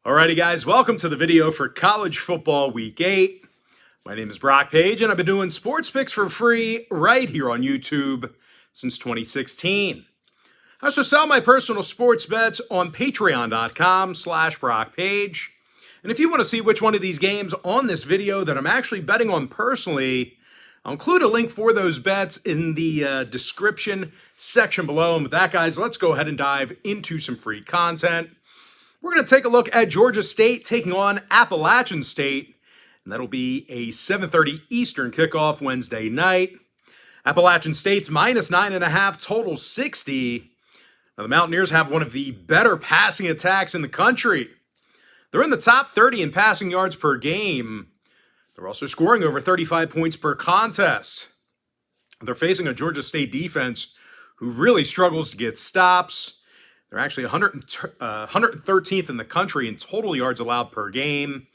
Alrighty guys, welcome to the video for College Football Week 8. My name is Brock Page and I've been doing sports picks for free right here on YouTube since 2016. I also sell my personal sports bets on patreon.com/BrockPage. And if you want to see which one of these games on this video that I'm actually betting on personally, I'll include a link for those bets in the description section below. And with that guys, let's go ahead and dive into some free content. We're going to take a look at Georgia State taking on Appalachian State, and that'll be a 7:30 Eastern kickoff Wednesday night. Appalachian State's -9.5, total 60. Now, the Mountaineers have one of the better passing attacks in the country. They're in the top 30 in passing yards per game. They're also scoring over 35 points per contest. They're facing a Georgia State defense who really struggles to get stops. They're actually 113th in the country in total yards allowed per game.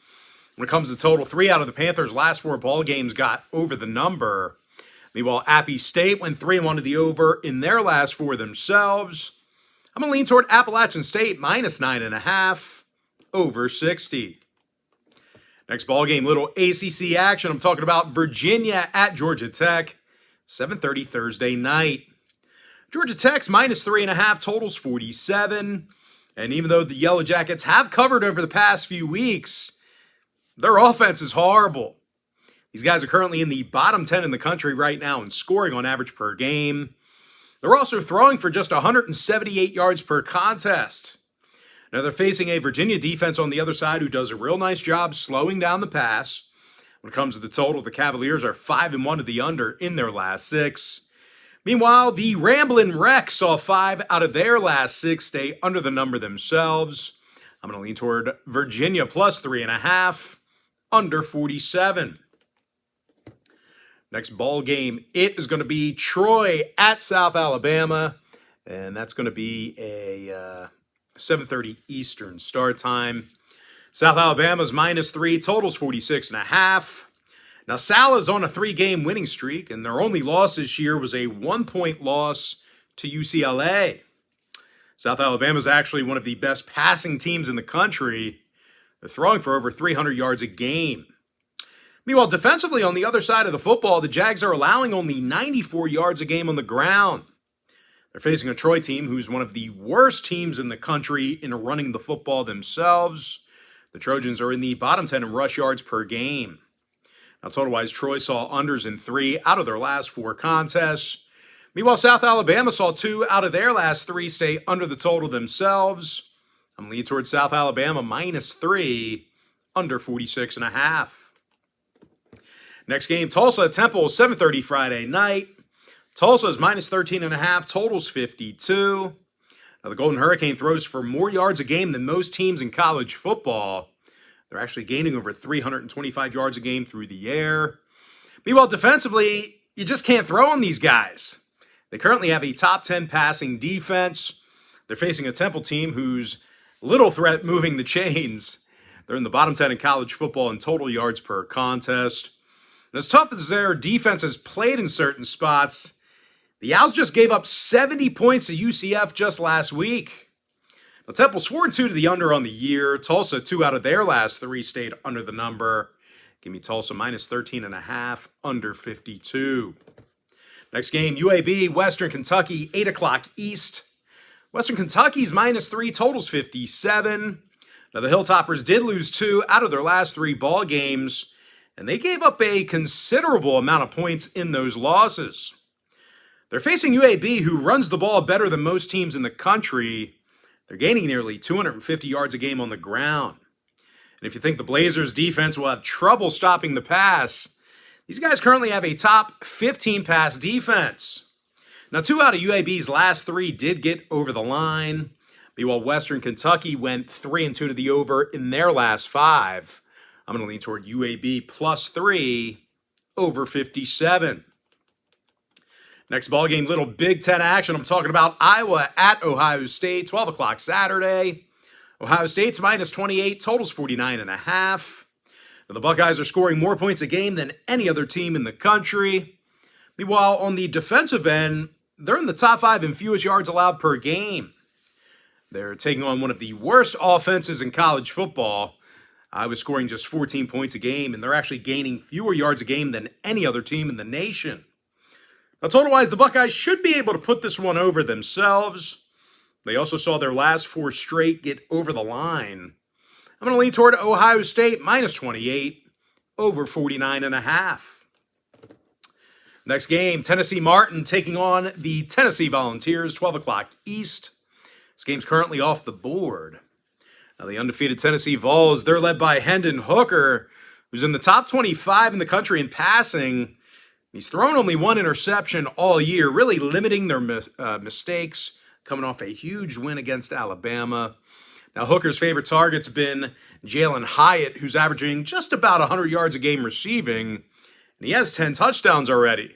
When it comes to total, 3 out of the Panthers' last 4 ball games got over the number. Meanwhile, Appy State went 3-1 to the over in their last 4 themselves. I'm going to lean toward Appalachian State -9.5, over 60. Next ball game, little ACC action. I'm talking about Virginia at Georgia Tech, 7:30 Thursday night. Georgia Tech's -3.5, totals 47. And even though the Yellow Jackets have covered over the past few weeks, their offense is horrible. These guys are currently in the bottom 10 in the country right now in scoring on average per game. They're also throwing for just 178 yards per contest. Now they're facing a Virginia defense on the other side who does a real nice job slowing down the pass. When it comes to the total, the Cavaliers are 5-1 to the under in their last 6. Meanwhile, the Ramblin' Wreck saw 5 out of their last 6 stay under the number themselves. I'm going to lean toward Virginia +3.5, under 47. Next ball game, it is going to be Troy at South Alabama, and that's going to be a 7:30 Eastern start time. South Alabama's -3, totals 46.5. Now, SALA's on a 3-game winning streak, and their only loss this year was a 1-point loss to UCLA. South Alabama's actually one of the best passing teams in the country. They're throwing for over 300 yards a game. Meanwhile, defensively on the other side of the football, the Jags are allowing only 94 yards a game on the ground. They're facing a Troy team who's one of the worst teams in the country in running the football themselves. The Trojans are in the bottom 10 in rush yards per game. Now, total-wise, Troy saw unders in 3 out of their last 4 contests. Meanwhile, South Alabama saw 2 out of their last 3 stay under the total themselves. I'm leaning towards South Alabama -3, under 46.5. Next game, Tulsa at Temple, 7:30 Friday night. Tulsa's -13.5, totals 52. Now, the Golden Hurricane throws for more yards a game than most teams in college football. They're actually gaining over 325 yards a game through the air. Meanwhile, defensively, you just can't throw on these guys. They currently have a top 10 passing defense. They're facing a Temple team who's little threat moving the chains. They're in the bottom 10 in college football in total yards per contest. And as tough as their defense has played in certain spots, the Owls just gave up 70 points to UCF just last week. Now, Temple's 4-2 to the under on the year. Tulsa, 2 out of their last 3 stayed under the number. Give me Tulsa -13.5, under 52. Next game, UAB, Western Kentucky, 8 o'clock East. Western Kentucky's -3, totals 57. Now, the Hilltoppers did lose 2 out of their last 3 ball games, and they gave up a considerable amount of points in those losses. They're facing UAB, who runs the ball better than most teams in the country. They're gaining nearly 250 yards a game on the ground. And if you think the Blazers' defense will have trouble stopping the pass, these guys currently have a top 15 pass defense. Now, 2 out of UAB's last 3 did get over the line. Meanwhile, Western Kentucky went 3-2 to the over in their last 5. I'm going to lean toward UAB +3, over 57. Next ball game, little Big Ten action. I'm talking about Iowa at Ohio State, 12 o'clock Saturday. Ohio State's -28, totals 49.5. Now, the Buckeyes are scoring more points a game than any other team in the country. Meanwhile, on the defensive end, they're in the top 5 in fewest yards allowed per game. They're taking on one of the worst offenses in college football. I was scoring just 14 points a game, and they're actually gaining fewer yards a game than any other team in the nation. Now, total-wise, the Buckeyes should be able to put this one over themselves. They also saw their last 4 straight get over the line. I'm going to lean toward Ohio State minus 28, over 49.5. Next game, Tennessee Martin taking on the Tennessee Volunteers, 12 o'clock East. This game's currently off the board. Now, the undefeated Tennessee Vols, they're led by Hendon Hooker, who's in the top 25 in the country in passing. He's thrown only 1 interception all year, really limiting their mistakes, coming off a huge win against Alabama. Now, Hooker's favorite target's been Jalen Hyatt, who's averaging just about 100 yards a game receiving, and he has 10 touchdowns already.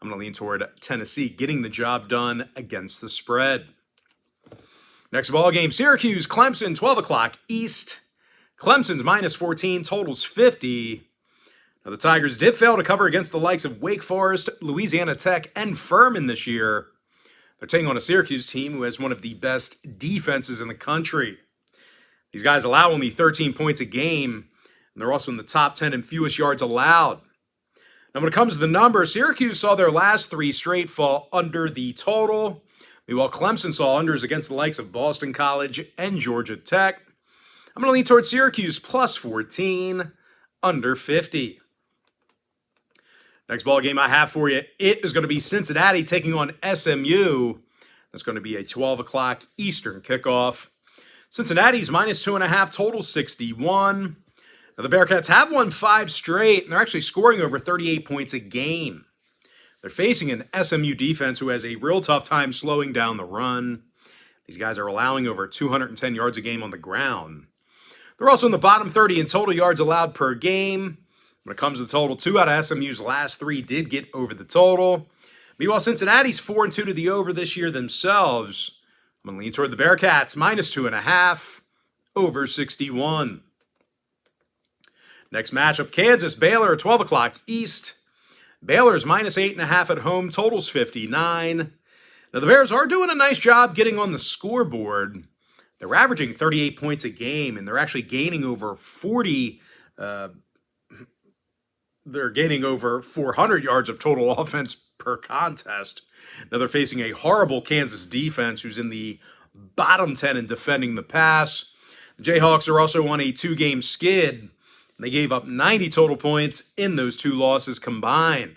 I'm going to lean toward Tennessee getting the job done against the spread. Next ball game, Syracuse, Clemson, 12 o'clock East. Clemson's minus 14, totals 50. Now, the Tigers did fail to cover against the likes of Wake Forest, Louisiana Tech, and Furman this year. They're taking on a Syracuse team who has one of the best defenses in the country. These guys allow only 13 points a game, and they're also in the top 10 in fewest yards allowed. Now, when it comes to the numbers, Syracuse saw their last 3 straight fall under the total. Meanwhile, Clemson saw unders against the likes of Boston College and Georgia Tech. I'm going to lean towards Syracuse plus 14, under 50. Next ball game I have for you, it is going to be Cincinnati taking on SMU. That's going to be a 12 o'clock Eastern kickoff. Cincinnati's minus 2.5, total 61. Now, the Bearcats have won 5 straight, and they're actually scoring over 38 points a game. They're facing an SMU defense who has a real tough time slowing down the run. These guys are allowing over 210 yards a game on the ground. They're also in the bottom 30 in total yards allowed per game. When it comes to the total, 2 out of SMU's last 3 did get over the total. Meanwhile, Cincinnati's 4-2 to the over this year themselves. I'm going to lean toward the Bearcats, minus 2.5, over 61. Next matchup, Kansas, Baylor, 12 o'clock East. Baylor's minus 8.5 at home, totals 59. Now, the Bears are doing a nice job getting on the scoreboard. They're averaging 38 points a game, and they're actually gaining over 400 yards of total offense per contest. Now, they're facing a horrible Kansas defense who's in the bottom 10 in defending the pass. The Jayhawks are also on a 2-game skid. They gave up 90 total points in those 2 losses combined.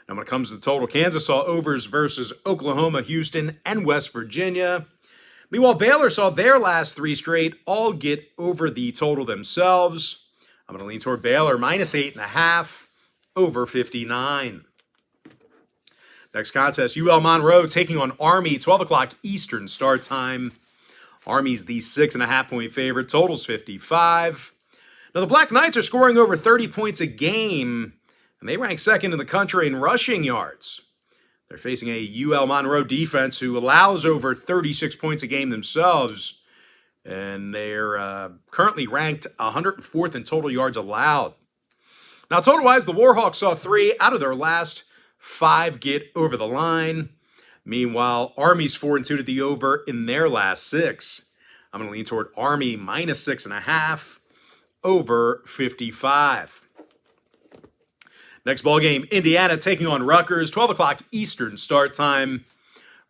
Now, when it comes to the total, Kansas saw overs versus Oklahoma, Houston, and West Virginia. Meanwhile, Baylor saw their last 3 straight all get over the total themselves. I'm going to lean toward Baylor, minus 8.5, over 59. Next contest, UL Monroe taking on Army, 12 o'clock Eastern start time. Army's the 6.5-point favorite, totals 55. Now, the Black Knights are scoring over 30 points a game, and they rank second in the country in rushing yards. They're facing a UL Monroe defense who allows over 36 points a game themselves, and they're currently ranked 104th in total yards allowed. Now, total-wise, the Warhawks saw 3 out of their last 5 get over the line. Meanwhile, Army's 4-2 to the over in their last 6. I'm going to lean toward Army, minus 6.5, over 55. Next ball game, Indiana taking on Rutgers, 12 o'clock Eastern start time.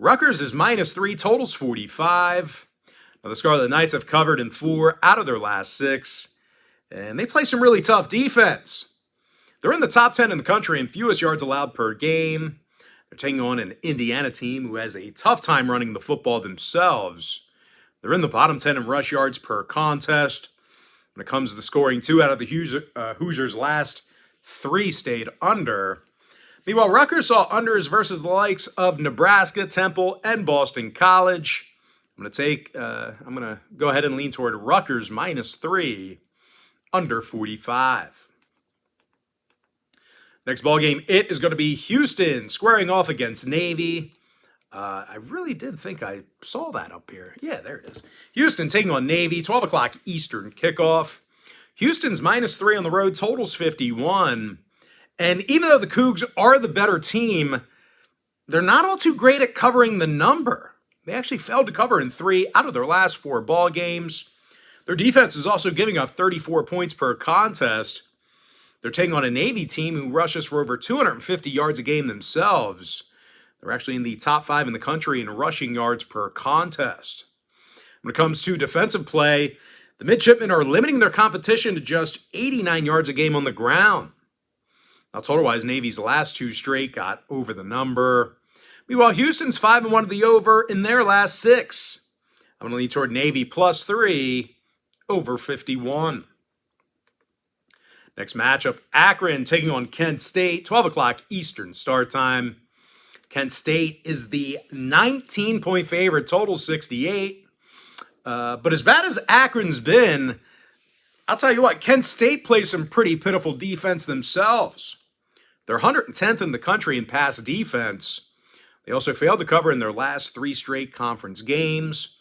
Rutgers is minus 3, totals 45. Now, the Scarlet Knights have covered in 4 out of their last 6, and they play some really tough defense. They're in the top 10 in the country in fewest yards allowed per game. They're taking on an Indiana team who has a tough time running the football themselves. They're in the bottom 10 in rush yards per contest. When it comes to the scoring, 2 out of the Hoosiers' last 3 stayed under. Meanwhile, Rutgers saw unders versus the likes of Nebraska, Temple, and Boston College. I'm going to go ahead and lean toward Rutgers minus 3, under 45. Next ball game, it is going to be Houston squaring off against Navy. I really did think I saw that up here. Yeah, there it is. Houston taking on Navy, 12 o'clock Eastern kickoff. Houston's minus 3 on the road, totals 51. And even though the Cougs are the better team, they're not all too great at covering the number. They actually failed to cover in 3 out of their last 4 ball games. Their defense is also giving up 34 points per contest. They're taking on a Navy team who rushes for over 250 yards a game themselves. They're actually in the top 5 in the country in rushing yards per contest. When it comes to defensive play, the midshipmen are limiting their competition to just 89 yards a game on the ground. Now, total-wise, Navy's last 2 straight got over the number. Meanwhile, Houston's 5-1 to the over in their last 6. I'm going to lean toward Navy +3 over 51. Next matchup, Akron taking on Kent State, 12 o'clock Eastern start time. Kent State is the 19-point favorite, total 68. But as bad as Akron's been, I'll tell you what, Kent State plays some pretty pitiful defense themselves. They're 110th in the country in pass defense. They also failed to cover in their last 3 straight conference games.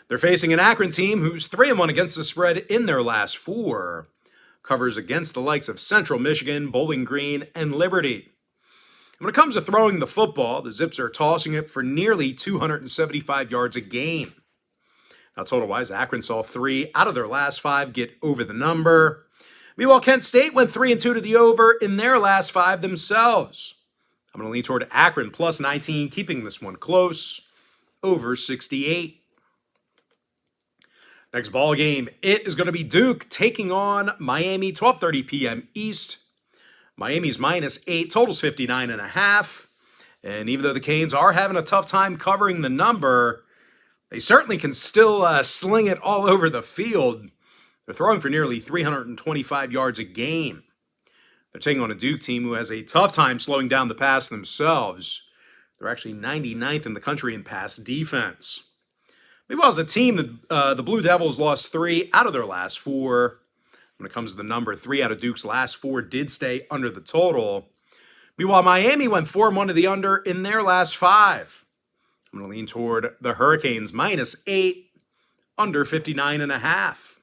They're facing an Akron team who's 3-1 against the spread in their last 4. Covers against the likes of Central Michigan, Bowling Green, and Liberty. When it comes to throwing the football, the Zips are tossing it for nearly 275 yards a game. Now, total-wise, Akron saw 3 out of their last 5 get over the number. Meanwhile, Kent State went 3-2 to the over in their last 5 themselves. I'm going to lean toward Akron +19, keeping this one close, over 68. Next ball game, it is going to be Duke taking on Miami, 12:30 p.m. East. Miami's -8, totals 59.5. And even though the Canes are having a tough time covering the number, they certainly can still sling it all over the field. They're throwing for nearly 325 yards a game. They're taking on a Duke team who has a tough time slowing down the pass themselves. They're actually 99th in the country in pass defense. Meanwhile, as a team, the Blue Devils lost 3 out of their last 4. When it comes to the number, 3 out of Duke's last 4 did stay under the total. Meanwhile, Miami went 4-1 to the under in their last 5. I'm going to lean toward the Hurricanes -8, under 59.5.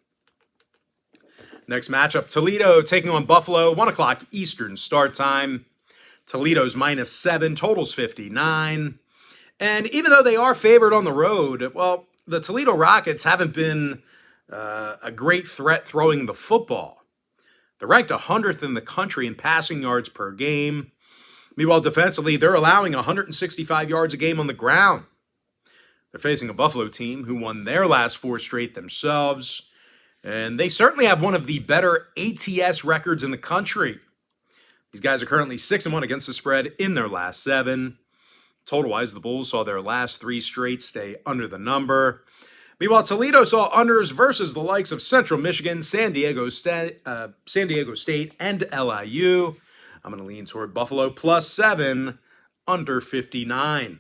Next matchup, Toledo taking on Buffalo, 1 o'clock Eastern start time. Toledo's -7, totals 59. And even though they are favored on the road, well, the Toledo Rockets haven't been a great threat throwing the football. They're ranked 100th in the country in passing yards per game. Meanwhile, defensively, they're allowing 165 yards a game on the ground. They're facing a Buffalo team who won their last 4 straight themselves. And they certainly have one of the better ATS records in the country. These guys are currently 6-1 against the spread in their last 7. Total-wise, the Bulls saw their last 3 straight stay under the number. Meanwhile, Toledo saw unders versus the likes of Central Michigan, San Diego State, and LIU. I'm going to lean toward Buffalo +7, under 59.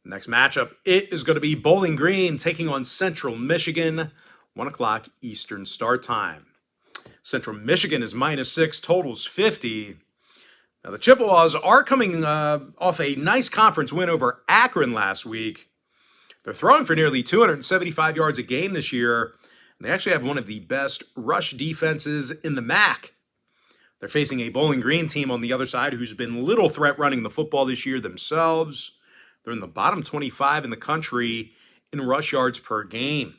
Next matchup, it is going to be Bowling Green taking on Central Michigan, 1 o'clock Eastern start time. Central Michigan is -6, totals 50. Now, the Chippewas are coming off a nice conference win over Akron last week. They're throwing for nearly 275 yards a game this year. And they actually have one of the best rush defenses in the MAC. They're facing a Bowling Green team on the other side who's been little threat running the football this year themselves. They're in the bottom 25 in the country in rush yards per game.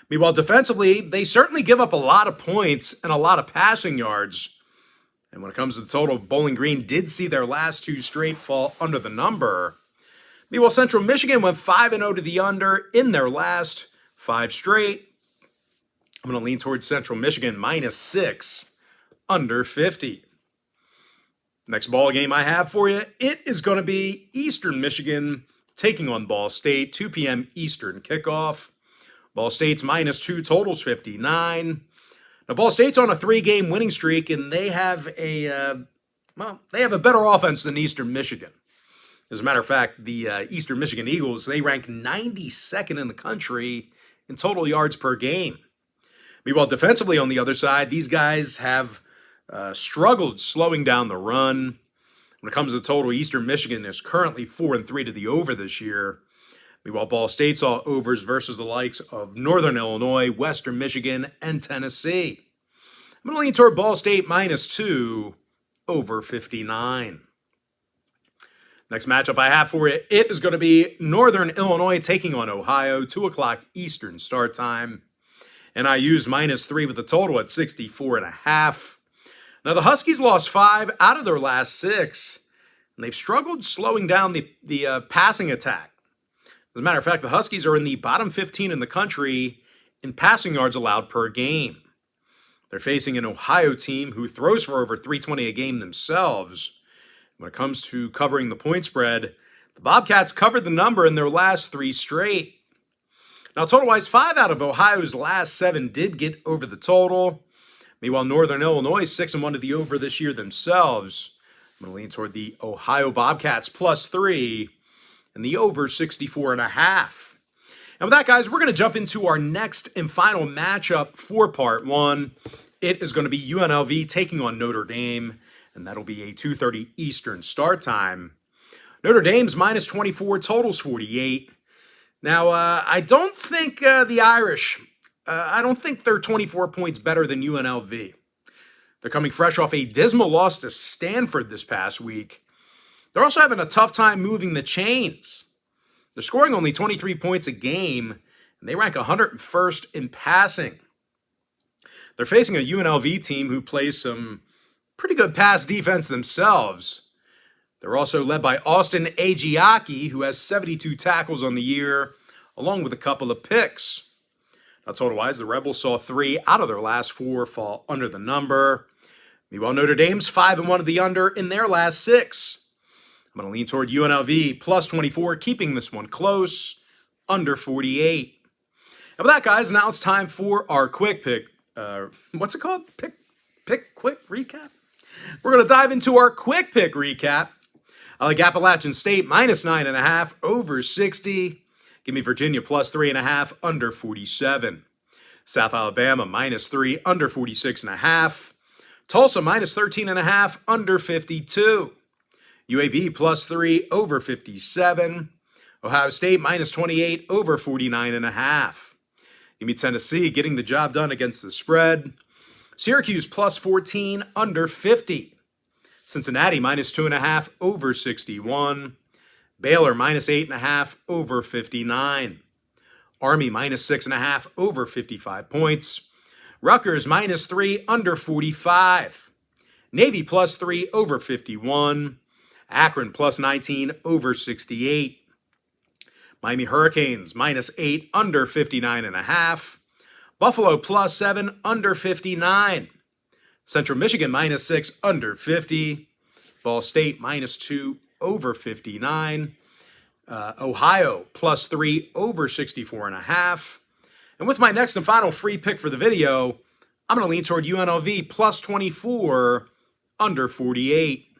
Meanwhile, defensively, they certainly give up a lot of points and a lot of passing yards. And when it comes to the total, Bowling Green did see their last 2 straight fall under the number. Meanwhile, Central Michigan went 5-0 to the under in their last 5 straight. I'm going to lean towards Central Michigan -6, under 50. Next ball game I have for you, it is going to be Eastern Michigan taking on Ball State, 2 p.m. Eastern kickoff. Ball State's -2, totals 59. Now, Ball State's on a 3-game winning streak, and they have a better offense than Eastern Michigan. As a matter of fact, the Eastern Michigan Eagles, they rank 92nd in the country in total yards per game. Meanwhile, defensively on the other side, these guys have struggled slowing down the run. When it comes to the total, Eastern Michigan is currently 4-3 to the over this year. Meanwhile, Ball State saw overs versus the likes of Northern Illinois, Western Michigan, and Tennessee. I'm going to lean toward Ball State -2, over 59. Next matchup I have for you, it is going to be Northern Illinois taking on Ohio, 2 o'clock Eastern start time. And I use -3 with a total at 64.5. Now, the Huskies lost 5 out of their last 6, and they've struggled slowing down the passing attack. As a matter of fact, the Huskies are in the bottom 15 in the country in passing yards allowed per game. They're facing an Ohio team who throws for over 320 a game themselves. When it comes to covering the point spread, the Bobcats covered the number in their last 3 straight. Now, total-wise, 5 out of Ohio's last 7 did get over the total. Meanwhile, Northern Illinois 6-1 to the over this year themselves. I'm going to lean toward the Ohio Bobcats +3 and the over 64.5. And with that, guys, we're going to jump into our next and final matchup for Part 1. It is going to be UNLV taking on Notre Dame, and that'll be a 2:30 Eastern start time. Notre Dame's -24, totals 48. Now, I don't think the Irish, I don't think they're 24 points better than UNLV. They're coming fresh off a dismal loss to Stanford this past week. They're also having a tough time moving the chains. They're scoring only 23 points a game, and they rank 101st in passing. They're facing a UNLV team who plays some pretty good pass defense themselves. They're also led by Austin Agiaki, who has 72 tackles on the year, along with a couple of picks. Now, total-wise, the Rebels saw 3 out of their last 4 fall under the number. Meanwhile, Notre Dame's 5-1 of the under in their last 6. I'm going to lean toward UNLV +24, keeping this one close, under 48. And with that, guys, now it's time for our quick pick. What's it called? Pick quick recap? We're going to dive into our quick pick recap. I like Appalachian State -9.5 over 60. Give me Virginia +3.5 under 47. South Alabama -3 under 46.5. Tulsa -13.5 under 52. UAB +3 over 57. Ohio State -28 over 49.5. Give me Tennessee getting the job done against the spread. Syracuse +14 under 50. Cincinnati -2.5 over 61. Baylor -8.5 over 59. Army -6.5 over 55 points. Rutgers -3 under 45. Navy +3 over 51. Akron +19 over 68. Miami Hurricanes -8 under 59.5. Buffalo +7 under 59. Central Michigan -6 under 50. Ball State -2 over 59. Ohio +3 over 64.5. And with my next and final free pick for the video, I'm going to lean toward UNLV +24 under 48.